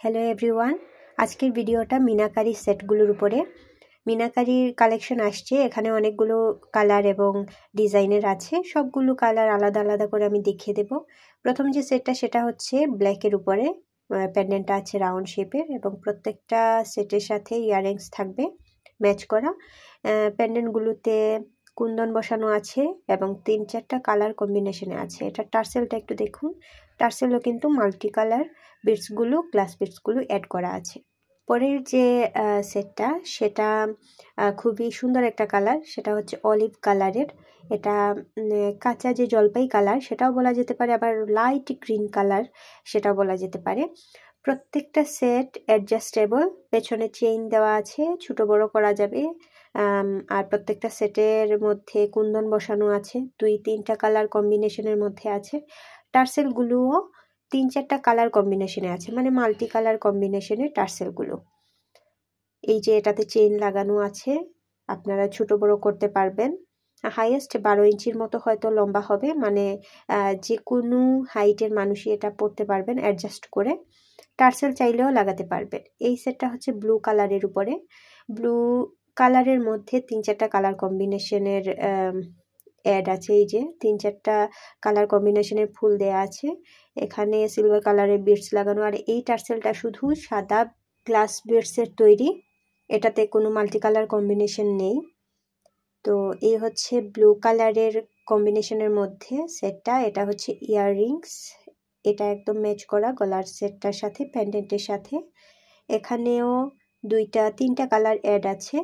Hello everyone, আজকের ভিডিওটা মিনাকারি সেটগুলোর উপরে। মিনাকারির কালেকশন আসছে, এখানে অনেকগুলো কালার এবং ডিজাইনের আছে। সবগুলো কালার আলাদা আলাদা করে আমি দেখিয়ে দেব। প্রথম যে সেটটা সেটা হচ্ছে ব্ল্যাকের উপরে, প্যান্ডেন্টটা আছে রাউন্ড শেপের এবং প্রত্যেকটা সেটের সাথে ইয়াররিংস থাকবে ম্যাচ করা। প্যান্ডেন্টগুলোতে কুন্দন বসানো আছে এবং 3-4টা কালার কম্বিনেশনে আছে। এটা টার্সেলটা একটু দেখুন, টার্সেলও কিন্তু মাল্টি কালার বিটসগুলো, গ্লাস বিটসগুলো অ্যাড করা আছে। পরের যে সেটটা সেটা খুবই সুন্দর একটা কালার, সেটা হচ্ছে অলিভ কালারের। এটা কাঁচা যে জলপাই কালার সেটাও বলা যেতে পারে, আবার লাইট গ্রিন কালার সেটাও বলা যেতে পারে। প্রত্যেকটা সেট অ্যাডজাস্টেবল, পেছনে চেইন দেওয়া আছে, ছোট বড় করা যাবে। আর প্রত্যেকটা সেটের মধ্যে কুন্দন বসানো আছে, 2-3টা কালার কম্বিনেশনের মধ্যে আছে। টার্সেলগুলোও 3-4টা কালার কম্বিনেশনে আছে, মানে মাল্টি কালার কম্বিনেশনের টার্সেলগুলো। এই যে এটাতে চেইন লাগানো আছে, আপনারা ছোট বড় করতে পারবেন। হাইয়েস্ট 12 ইঞ্চির মতো হয়তো লম্বা হবে, মানে যে কোনো হাইটের মানুষই এটা পরতে পারবেন অ্যাডজাস্ট করে। টার্সেল চাইলেও লাগাতে পারবেন। এই সেটটা হচ্ছে ব্লু কালারের উপরে। ব্লু কালারের মধ্যে 3-4টা কালার কম্বিনেশনের অ্যাড আছে। এই যে 3-4টা কালার কম্বিনেশনের ফুল দেয়া আছে, এখানে সিলভার কালারের বিটস লাগানো। আর এই টার্সেলটা শুধু সাদা গ্লাস বিটসের তৈরি, এটাতে কোনো মাল্টি কালার কম্বিনেশন নেই। তো এই হচ্ছে ব্লু কালারের কম্বিনেশনের মধ্যে সেটটা। এটা হচ্ছে ইয়াররিংস, এটা একদম ম্যাচ করা গলার সেটটার সাথে, প্যান্ডেন্টের সাথে। এখানেও 2-3টা কালার অ্যাড আছে,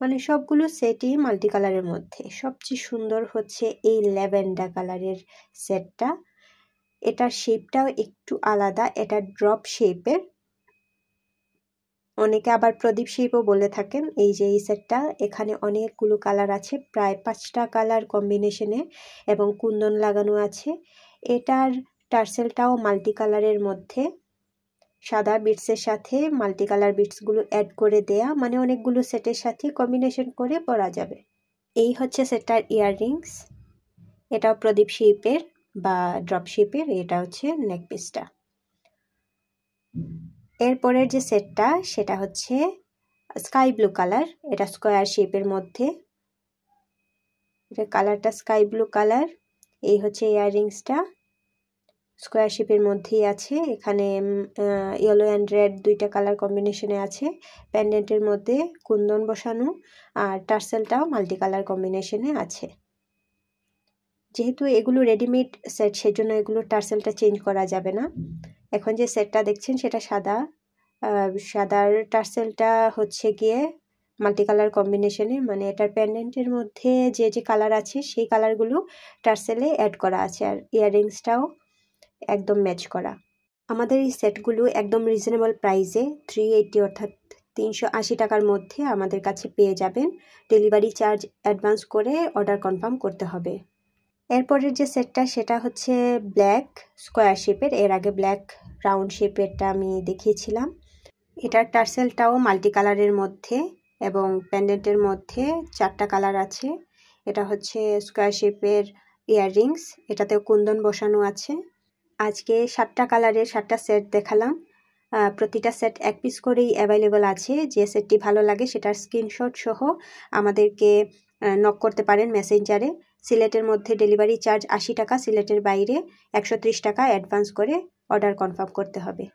মানে সবগুলো সেটই মাল্টি কালারের মধ্যে। সবচেয়ে সুন্দর হচ্ছে এই ল্যাভেন্ডার কালারের সেটটা। এটার শেপটাও একটু আলাদা, এটা ড্রপ শেপের, অনেকে আবার প্রদীপ শেপও বলে থাকেন। এই যে এই সেটটা, এখানে অনেকগুলো কালার আছে, প্রায় 5টা কালার কম্বিনেশনে এবং কুন্দন লাগানো আছে। এটার টার্সেলটাও মাল্টি কালারের মধ্যে, সাদা বিটসের সাথে মাল্টি কালার বিটসগুলো অ্যাড করে দেয়া, মানে অনেকগুলো সেটের সাথে কম্বিনেশন করে পরা যাবে। এই হচ্ছে সেটটার ইয়াররিংস, এটাও প্রদীপ শেপের বা ড্রপ শেপের। এটা হচ্ছে নেক পিসটা। এরপরের যে সেটটা সেটা হচ্ছে স্কাই ব্লু কালার, এটা স্কোয়ার শেপের মধ্যে, এটা কালারটা স্কাই ব্লু কালার। এই হচ্ছে ইয়াররিংসটা, স্কোয়ার শেপের মধ্যেই আছে। এখানে ইয়েলো অ্যান্ড রেড 2টা কালার কম্বিনেশনে আছে। প্যান্ডেন্টের মধ্যে কুন্দন বসানো, আর টার্সেলটাও মাল্টি কালার কম্বিনেশনে আছে। যেহেতু এগুলো রেডিমেড সেট, সেজন্য এগুলো টার্সেলটা চেঞ্জ করা যাবে না। এখন যে সেটটা দেখছেন সেটা সাদা, সাদার টার্সেলটা হচ্ছে গিয়ে মাল্টি কালার কম্বিনেশনে, মানে এটার প্যান্ডেন্টের মধ্যে যে যে কালার আছে সেই কালারগুলো টার্সেলে অ্যাড করা আছে। আর ইয়াররিংসটাও একদম ম্যাচ করা। আমাদের এই সেটগুলো একদম রিজনেবল প্রাইসে 380 অর্থাৎ 380 টাকার মধ্যে আমাদের কাছে পেয়ে যাবেন। ডেলিভারি চার্জ অ্যাডভান্স করে অর্ডার কনফার্ম করতে হবে। এরপরের যে সেটটা সেটা হচ্ছে ব্ল্যাক স্কোয়ার শেপের। এর আগে ব্ল্যাক রাউন্ড শেপেরটা আমি দেখিয়েছিলাম। এটার টার্সেলটাও মাল্টি কালারের মধ্যে এবং প্যান্ডেন্টের মধ্যে 4টা কালার আছে। এটা হচ্ছে স্কোয়ার শেপের ইয়াররিংস, এটাতেও কুন্দন বসানো আছে। আজকে 7টা কালারের 7টা সেট দেখালাম। প্রতিটা সেট 1 পিস করেই অ্যাভেলেবল আছে। যে সেটটি ভালো লাগে সেটার স্ক্রিনশট সহ আমাদেরকে নক করতে পারেন মেসেঞ্জারে। সিলেটের মধ্যে ডেলিভারি চার্জ 80 টাকা, সিলেটের বাইরে 130 টাকা অ্যাডভান্স করে অর্ডার কনফার্ম করতে হবে।